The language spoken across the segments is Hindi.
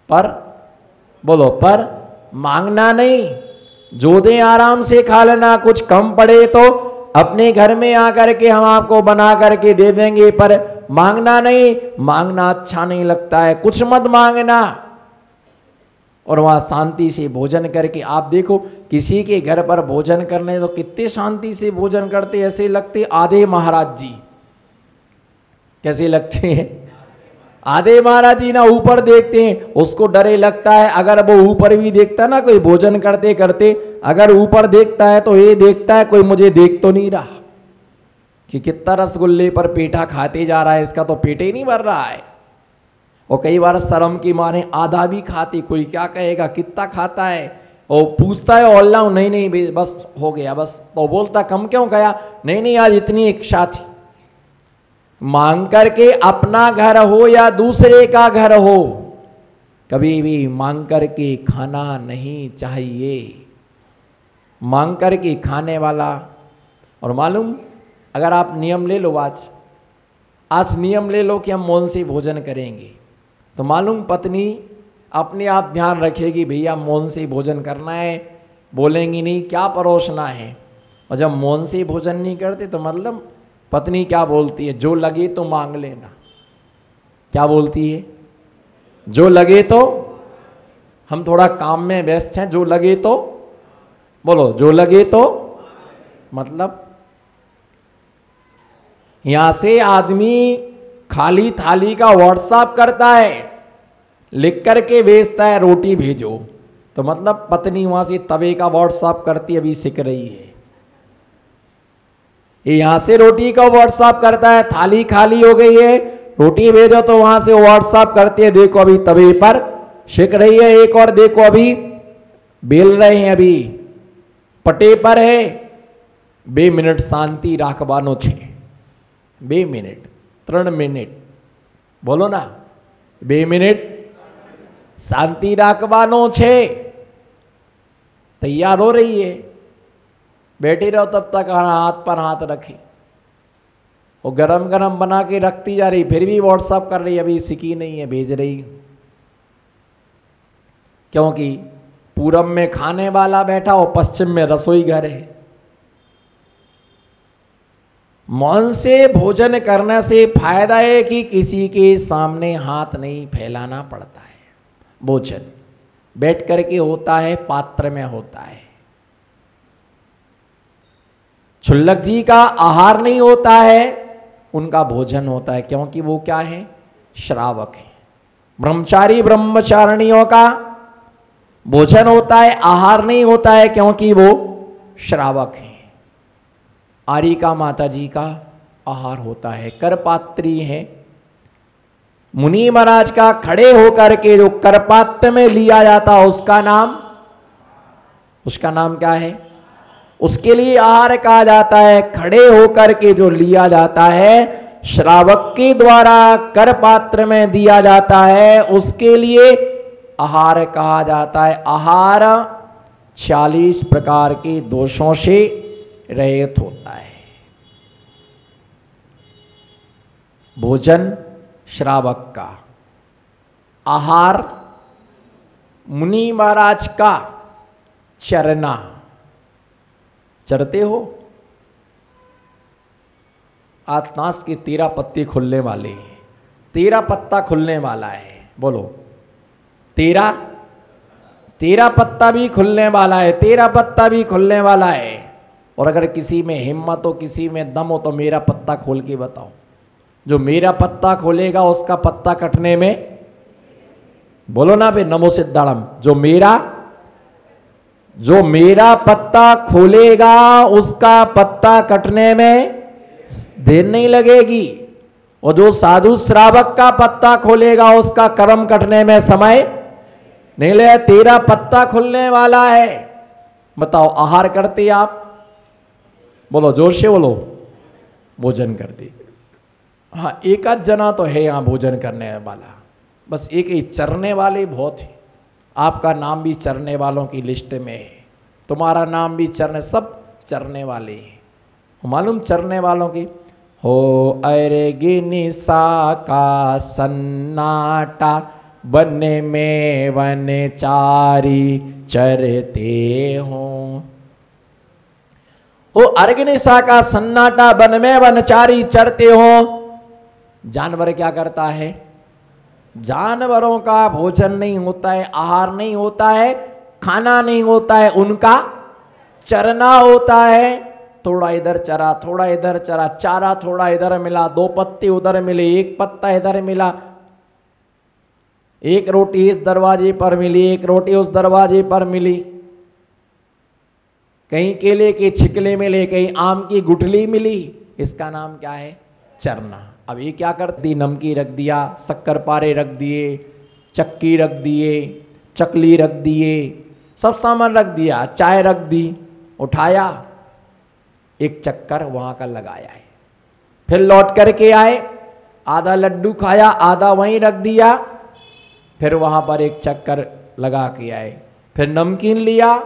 पर बोलो, पर मांगना नहीं, जो दे आराम से खा लेना, कुछ कम पड़े तो अपने घर में आकर के हम आपको बना करके दे देंगे, पर मांगना नहीं। मांगना अच्छा नहीं लगता है, कुछ मत मांगना। और वहां शांति से भोजन करके आप देखो, किसी के घर पर भोजन करने तो कितने शांति से भोजन करते, ऐसे लगते आधे महाराज जी। कैसे लगते हैं? आधे महाराज जी ना ऊपर देखते हैं, उसको डरे लगता है, अगर वो ऊपर भी देखता ना कोई भोजन करते करते, अगर ऊपर देखता है तो ये देखता है कोई मुझे देख तो नहीं रहा कि कितना रसगुल्ले पर पेठा खाते जा रहा है, इसका तो पेट ही नहीं भर रहा है। और कई बार शर्म की मारे आधा भी खाते, कोई क्या कहेगा कितना खाता है, और पूछता है ऑल नहीं नहीं बस हो गया बस, तो बोलता कम क्यों खाया, नहीं नहीं यार इतनी इच्छा थी। मांग करके अपना घर हो या दूसरे का घर हो, कभी भी मांग करके खाना नहीं चाहिए। मांग करके खाने वाला, और मालूम अगर आप नियम ले लो, आज नियम ले लो कि हम मौन से भोजन करेंगे, तो मालूम पत्नी अपने आप ध्यान रखेगी, भैया मौन से भोजन करना है, बोलेंगी नहीं क्या परोसना है। और जब मौन से भोजन नहीं करते तो मतलब पत्नी क्या बोलती है, जो लगे तो मांग लेना। क्या बोलती है? जो लगे तो, हम थोड़ा काम में व्यस्त हैं, जो लगे तो बोलो, जो लगे तो, मतलब यहां से आदमी खाली थाली का व्हाट्सएप करता है, लिख करके भेजता है रोटी भेजो, तो मतलब पत्नी वहां से तवे का व्हाट्सएप करती अभी सीख रही है। यहां से रोटी का व्हाट्सएप करता है, थाली खाली हो गई है रोटी भेजो, तो वहां से व्हाट्सएप करती है, देखो अभी तवे पर सीख रही है, एक और देखो अभी बेल रहे हैं, अभी पटे पर है। 2 मिनट शांति राखवानो छे, 2 मिनट 3 मिनट बोलो ना, 2 मिनट शांति राखवानो छे। तैयार हो रही है, बैठी रहो तब तक हाथ पर हाथ रखे, वो गरम गरम बना के रखती जा रही, फिर भी व्हाट्सएप कर रही, अभी सीखी नहीं है, भेज रही। क्योंकि पूरब में खाने वाला बैठा और पश्चिम में रसोई घर है। मौन से भोजन करने से फायदा है कि किसी के सामने हाथ नहीं फैलाना पड़ता है। भोजन बैठ करके होता है, पात्र में होता है। क्षुल्लक जी का आहार नहीं होता है, उनका भोजन होता है, क्योंकि वो क्या है? श्रावक है। ब्रह्मचारी ब्रह्मचारिणियों का भोजन होता है, आहार नहीं होता है, क्योंकि वो श्रावक है। आरिका माता जी का आहार होता है, करपात्री है। मुनि महाराज का खड़े होकर के जो करपात्र में लिया जाता उसका नाम क्या है? उसके लिए आहार कहा जाता है। खड़े होकर के जो लिया जाता है, श्रावक के द्वारा कर पात्र में दिया जाता है, उसके लिए आहार कहा जाता है। आहार 40 प्रकार के दोषों से रहित होता है। भोजन श्रावक का, आहार मुनि महाराज का चरना। चरते हो? आज नाश के 13 पत्ते खुलने वाले हैं, 13 पत्ता खुलने वाला है। बोलो 13 पत्ता भी खुलने वाला है, 13 पत्ता भी खुलने वाला है। और अगर किसी में हिम्मत हो, किसी में दम हो, तो मेरा पत्ता खोल के बताओ। जो मेरा पत्ता खोलेगा उसका पत्ता कटने में, बोलो ना बे नमो सिद्धाड़म, जो मेरा पत्ता खोलेगा उसका पत्ता कटने में देर नहीं लगेगी, और जो साधु श्रावक का पत्ता खोलेगा उसका कर्म कटने में समय नहीं लगेगा। 13 पत्ता खुलने वाला है। बताओ आहार करते आप? बोलो जोर से बोलो। भोजन करते? हाँ, एक आध जना तो है यहां भोजन करने वाला, बस एक ही। चरने वाले बहुत है। आपका नाम भी चरने वालों की लिस्ट में है, तुम्हारा नाम भी चरने, सब चरने वाले हैं। मालूम चरने वालों की हो अर्गिनी सा का सन्नाटा, वन में वनचारी चरते हों। हो अर्गनिशा का सन्नाटा, वन में वनचारी चरते हो। जानवर क्या करता है? जानवरों का भोजन नहीं होता है, आहार नहीं होता है, खाना नहीं होता है, उनका चरना होता है। थोड़ा इधर चरा, थोड़ा इधर चरा, चारा थोड़ा इधर मिला, दो पत्ते उधर मिले, एक पत्ता इधर मिला, एक रोटी इस दरवाजे पर मिली, एक रोटी उस दरवाजे पर मिली, कहीं केले के छिकले मिले, कहीं आम की गुठली मिली। इसका नाम क्या है? चरना। अब ये क्या करती? नमकी रख दिया, शक्कर पारे रख दिए, चक्की रख दिए, चकली रख दिए, सब सामान रख दिया, चाय रख दी, उठाया, एक चक्कर वहां का लगाया है, फिर लौट करके आए, आधा लड्डू खाया, आधा वहीं रख दिया, फिर वहां पर एक चक्कर लगा के आए, फिर नमकीन लिया,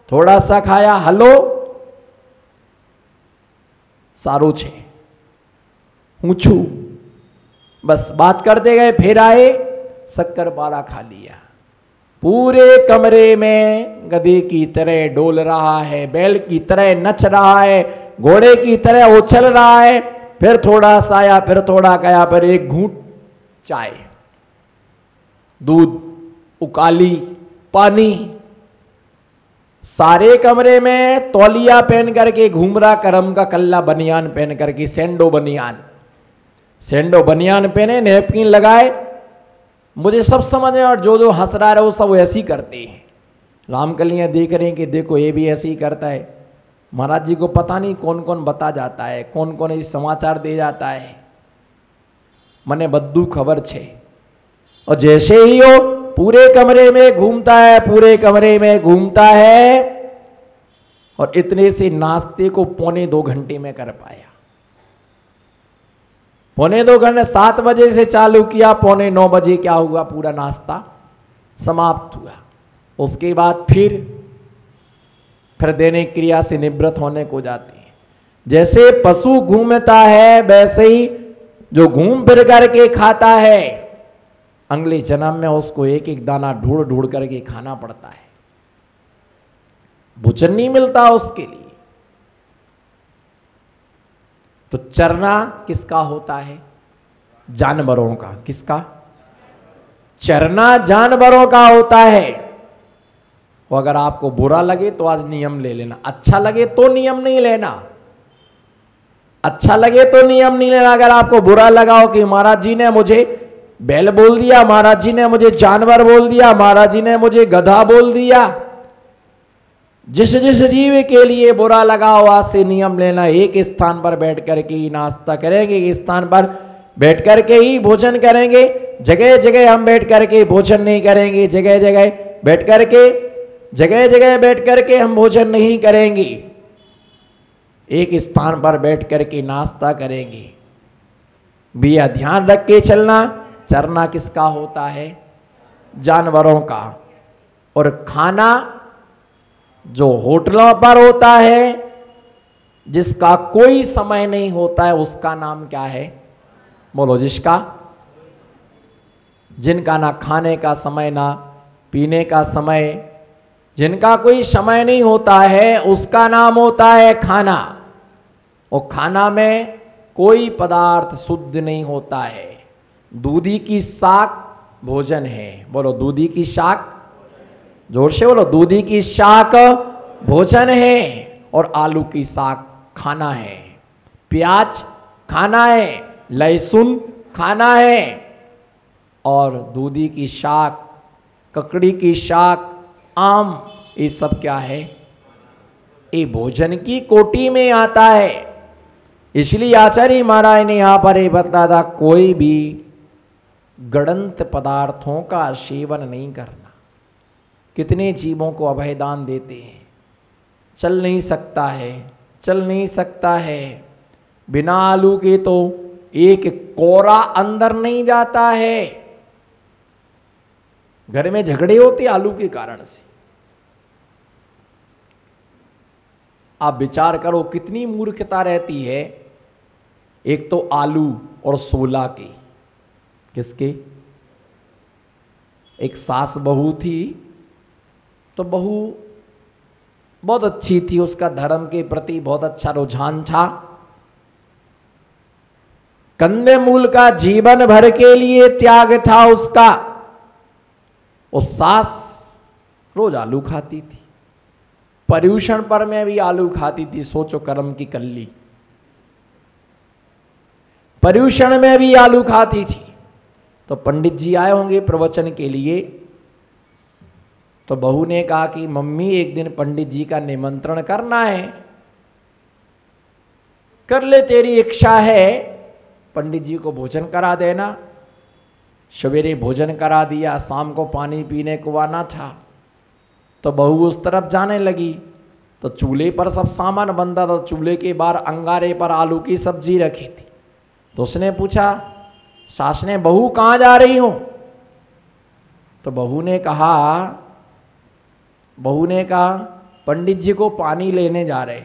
थोड़ा सा खाया, हलो सारू छे ऊंचू, बस बात करते गए, फिर आए, शक्कर पारा खा लिया। पूरे कमरे में गधे की तरह डोल रहा है, बैल की तरह नच रहा है, घोड़े की तरह उछल रहा है, फिर थोड़ा सा आया, फिर थोड़ा गया, फिर एक घूंट चाय, दूध, उकाली, पानी। सारे कमरे में तौलिया पहन करके घूम रहा, करम का कल्ला बनियान पहन करके, सेंडो बनियान, सेंडो बनियान पहने, नैपकिन लगाए। मुझे सब समझ में, और जो जो हंस रहा है वो सब ऐसे ही करते हैं। रामकलियां देख रहे हैं कि देखो ये भी ऐसे ही करता है। महाराज जी को पता नहीं कौन कौन बता जाता है, कौन कौन ये समाचार दे जाता है, मने बद्दू खबर छे। और जैसे ही हो पूरे कमरे में घूमता है, पूरे कमरे में घूमता है, और इतने से नाश्ते को 2.25 घंटे में कर पाया। 2.25 घंटे, 7 बजे से चालू किया, 8:45 बजे क्या हुआ? पूरा नाश्ता समाप्त हुआ। उसके बाद फिर दैनिक क्रिया से निवृत्त होने को जाते हैं। जैसे पशु घूमता है, वैसे ही जो घूम फिर करके खाता है, अगले जन्म में उसको एक एक दाना ढूंढ ढूंढ करके खाना पड़ता है, भोजन नहीं मिलता उसके लिए। तो चरना किसका होता है? जानवरों का। किसका? चरना जानवरों का होता है। वो अगर आपको बुरा लगे तो आज नियम ले लेना, अच्छा लगे तो नियम नहीं लेना, अच्छा लगे तो नियम नहीं लेना। अगर आपको बुरा लगा हो कि महाराज जी ने मुझे बैल बोल दिया, महाराज जी ने मुझे जानवर बोल दिया, महाराज जी ने मुझे गधा बोल दिया, जिस जिस जीव के लिए बुरा लगा हो, आज से नियम लेना, एक स्थान पर बैठ करके ही नाश्ता करेंगे, एक स्थान पर बैठ करके ही भोजन करेंगे। जगह जगह हम बैठ करके भोजन नहीं करेंगे, जगह जगह बैठ करके हम भोजन नहीं करेंगे, एक स्थान पर बैठ करके नाश्ता करेंगे। भैया ध्यान रख के चलना, चरना किसका होता है? जानवरों का। और खाना जो होटलों पर होता है, जिसका कोई समय नहीं होता है, उसका नाम क्या है? बोलो। जिनका ना खाने का समय, ना पीने का समय, जिनका कोई समय नहीं होता है, उसका नाम होता है खाना। और खाना में कोई पदार्थ शुद्ध नहीं होता है। दूधी की शाक भोजन है। बोलो, दूधी की शाक, जोर से बोलो। दूधी की शाक भोजन है, और आलू की शाक खाना है, प्याज खाना है, लहसुन खाना है, और दूधी की शाक, ककड़ी की शाक, आम, ये सब क्या है? ये भोजन की कोटि में आता है। इसलिए आचार्य महाराज ने यहां पर ये बतला था, कोई भी गड़ंत पदार्थों का सेवन नहीं करना। कितने जीवों को अभयदान देते हैं, चल नहीं सकता है, चल नहीं सकता है, बिना आलू के तो एक कोरा अंदर नहीं जाता है। घर में झगड़े होते आलू के कारण से। आप विचार करो कितनी मूर्खता रहती है एक तो आलू और सोला के। किसके? एक सास बहू थी, तो बहू बहुत अच्छी थी, उसका धर्म के प्रति बहुत अच्छा रुझान था। कंदमूल का जीवन भर के लिए त्याग था उसका। और सास रोज आलू खाती थी, पर्यूषण पर में भी आलू खाती थी। सोचो कर्म की कल्ली, पर्यूषण में भी आलू खाती थी। तो पंडित जी आए होंगे प्रवचन के लिए, तो बहू ने कहा कि मम्मी एक दिन पंडित जी का निमंत्रण करना है, कर ले, तेरी इच्छा है, पंडित जी को भोजन करा देना। सवेरे भोजन करा दिया, शाम को पानी पीने को आना था। तो बहू उस तरफ जाने लगी, तो चूल्हे पर सब सामान बनता था, चूल्हे के बाहर अंगारे पर आलू की सब्जी रखी थी। तो उसने पूछा, सास ने, बहू कहाँ जा रही हो? तो बहू ने कहा पंडित जी को पानी लेने जा रहे।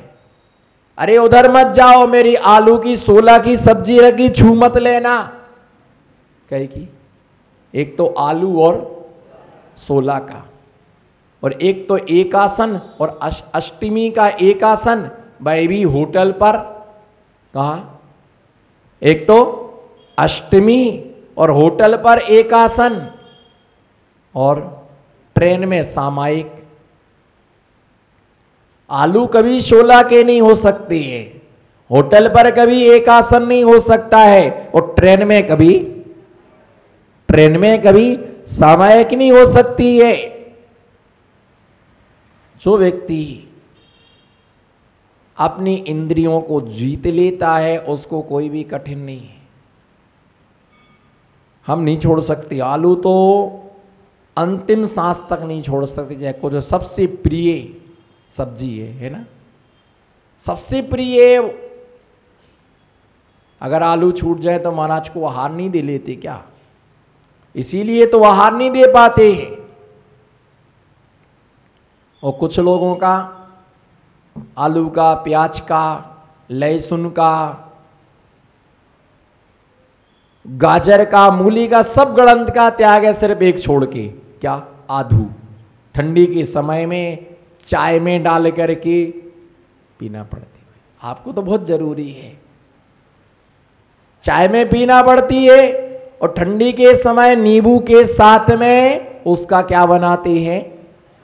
अरे उधर मत जाओ, मेरी आलू की सोला की सब्जी रखी, छू मत लेना। कहे की एक तो आलू और सोला का, और एक तो एकासन और अष्टमी का एकासन, वह भी होटल पर। कहा? एक तो अष्टमी और होटल पर एकासन, और ट्रेन में सामायिक। आलू कभी शोला के नहीं हो सकती है, होटल पर कभी एकासन नहीं हो सकता है, और ट्रेन में कभी सामायिक नहीं हो सकती है। जो व्यक्ति अपनी इंद्रियों को जीत लेता है, उसको कोई भी कठिन नहीं है। हम नहीं छोड़ सकते आलू, तो अंतिम सांस तक नहीं छोड़ सकते। चाहे को जो सबसे प्रिय सब्जी है ना, सबसे प्रिय। अगर आलू छूट जाए तो महाराज को आहार नहीं दे लेते क्या? इसीलिए तो आहार नहीं दे पाते हैं। और कुछ लोगों का आलू का, प्याज का, लहसुन का, गाजर का, मूली का, सब गणंत का त्याग है, सिर्फ एक छोड़ के। क्या? आधू। ठंडी के समय में चाय में डाल करके पीना पड़ती है। आपको तो बहुत जरूरी है, चाय में पीना पड़ती है। और ठंडी के समय नींबू के साथ में उसका क्या बनाते हैं?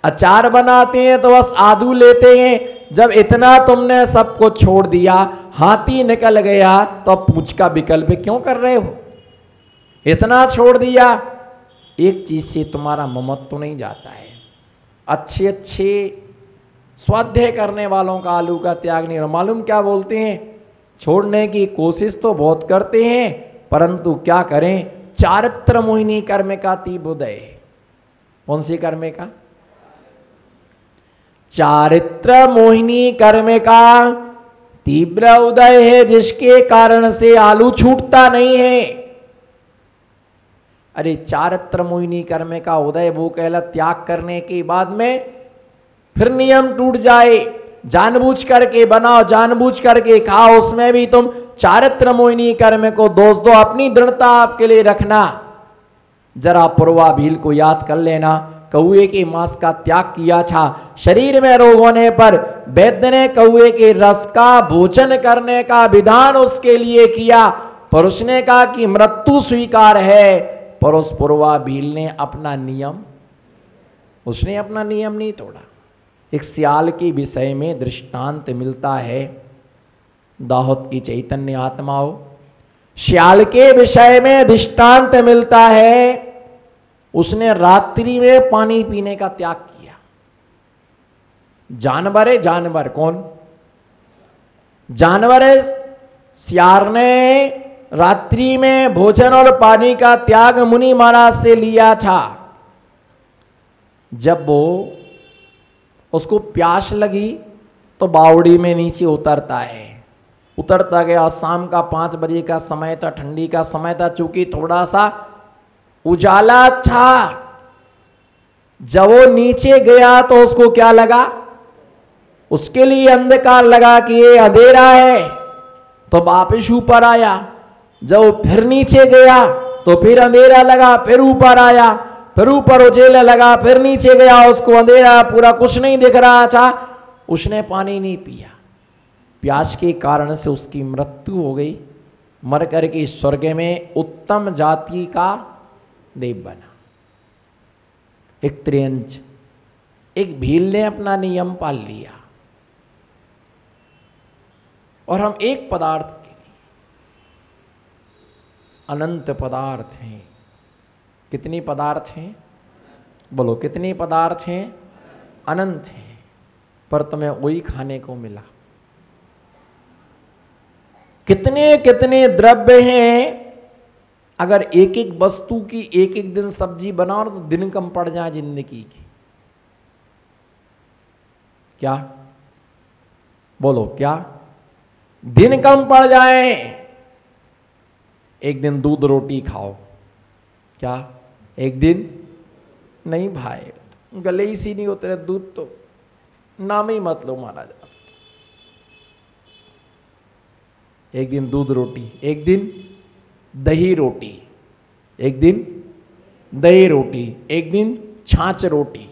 अचार बनाते हैं। तो बस आदू लेते हैं। जब इतना तुमने सबको छोड़ दिया, हाथी निकल गया, तो अब पूछ का विकल्प क्यों कर रहे हो? इतना छोड़ दिया, एक चीज से तुम्हारा ममत्व तो नहीं जाता है। अच्छे स्वाध्याय करने वालों का आलू का त्याग नहीं। मालूम क्या बोलते हैं? छोड़ने की कोशिश तो बहुत करते हैं, परंतु क्या करें? चारित्र मोहिनी कर्म का तीव्र उदय। कौन सी कर्म का? चारित्र मोहिनी कर्म का तीव्र उदय है, जिसके कारण से आलू छूटता नहीं है। अरे चारित्र मोहिनी कर्म का उदय वो कहला त्याग करने के बाद में फिर नियम टूट जाए। जानबूझ करके बनाओ, जानबूझ करके खाओ, उसमें भी तुम चारित्र मोहिनी कर्म को दोष दो। अपनी दृढ़ता आपके लिए रखना। जरा पूर्वा भील को याद कर लेना, कौए के मांस का त्याग किया था। शरीर में रोग होने पर वैद्य ने कौए के रस का भोजन करने का विधान उसके लिए किया, पर उसने कहा कि मृत्यु स्वीकार है। पर उस पूर्वा भील ने अपना नियम नहीं तोड़ा। एक सियाल के विषय में दृष्टांत मिलता है, दाहोद की चैतन्य आत्माओं। सियाल के विषय में दृष्टांत मिलता है, उसने रात्रि में पानी पीने का त्याग किया। जानवर है, जानवर कौन? जानवर है। सियार ने रात्रि में भोजन और पानी का त्याग मुनि महाराज से लिया था। जब वो उसको प्यास लगी तो बावड़ी में नीचे उतरता है। उतरता गया, शाम का 5 बजे का समय था, ठंडी का समय था, चूंकि थोड़ा सा उजाला था। जब वो नीचे गया तो उसको क्या लगा? उसके लिए अंधकार लगा कि ये अंधेरा है। तो वापिस ऊपर आया, जब फिर नीचे गया तो फिर अंधेरा लगा, फिर ऊपर आया, फिर ऊपर उजेला लगा, फिर नीचे गया, उसको अंधेरा पूरा कुछ नहीं दिख रहा था, उसने पानी नहीं पिया, प्यास के कारण से उसकी मृत्यु हो गई, मर करके स्वर्ग में उत्तम जाति का देव बना। एक त्रियंच, एक भील ने अपना नियम पाल लिया और हम एक पदार्थ के लिए अनंत पदार्थ हैं। कितनी पदार्थ हैं? बोलो कितनी पदार्थ हैं? अनंत हैं, पर तुम्हें वही खाने को मिला। कितने कितने द्रव्य हैं, अगर एक एक वस्तु की एक एक दिन सब्जी बनाओ तो दिन कम पड़ जाए जिंदगी की। क्या बोलो, क्या दिन कम पड़ जाए? एक दिन दूध रोटी खाओ, क्या एक दिन? नहीं भाई, गले ही सी नहीं उतरे, दूध तो नाम ही मत लो महाराज। एक दिन दूध रोटी, एक दिन दही रोटी, एक दिन दही रोटी, एक दिन छाछ रोटी,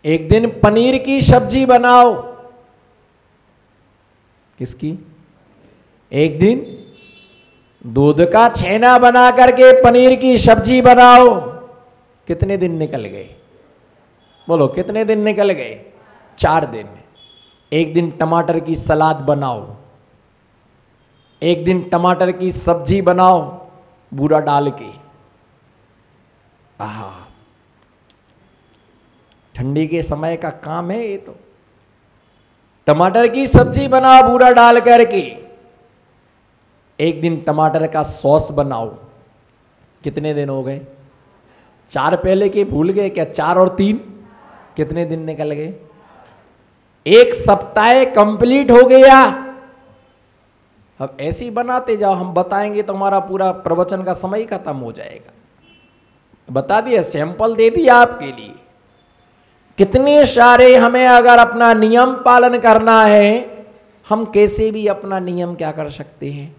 एक दिन पनीर की सब्जी बनाओ। किसकी? एक दिन दूध का छेना बना करके पनीर की सब्जी बनाओ। कितने दिन निकल गए? बोलो कितने दिन निकल गए? 4 दिन। एक दिन टमाटर की सलाद बनाओ, एक दिन टमाटर की सब्जी बनाओ बूरा डाल के। आहा, ठंडी के समय का काम है ये तो। टमाटर की सब्जी बनाओ बूरा डाल करके। एक दिन टमाटर का सॉस बनाओ। कितने दिन हो गए? 4 पहले के भूल गए क्या? 4 और 3 कितने दिन निकल गए? एक सप्ताह कंप्लीट हो गया। अब ऐसे ही बनाते जाओ, हम बताएंगे तो हमारा पूरा प्रवचन का समय खत्म हो जाएगा। बता दिया, सैंपल दे दिया आपके लिए। कितने सारे हमें अगर अपना नियम पालन करना है, हम कैसे भी अपना नियम क्या कर सकते हैं।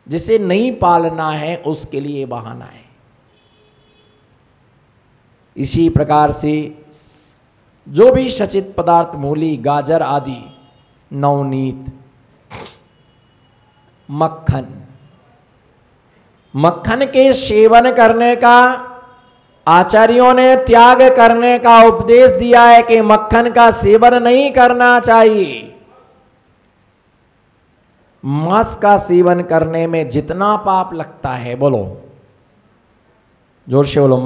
जिसे नहीं पालना है उसके लिए बहाना है। इसी प्रकार से जो भी सचित पदार्थ, मूली, गाजर आदि, नवनीत, मक्खन, मक्खन के सेवन करने का आचार्यों ने त्याग करने का उपदेश दिया है कि मक्खन का सेवन नहीं करना चाहिए। मांस का सेवन करने में जितना पाप लगता है, बोलो जोर से बोलो,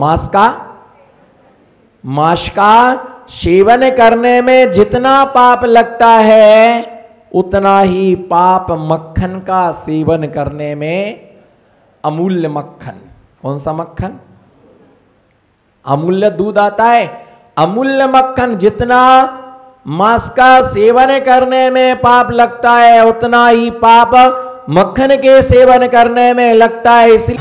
मांस का सेवन करने में जितना पाप लगता है उतना ही पाप मक्खन का सेवन करने में। अमूल्य मक्खन, कौन सा मक्खन? अमूल्य दूध आता है, अमूल्य मक्खन, जितना मांस का सेवन करने में पाप लगता है उतना ही पाप मक्खन के सेवन करने में लगता है। इसलिए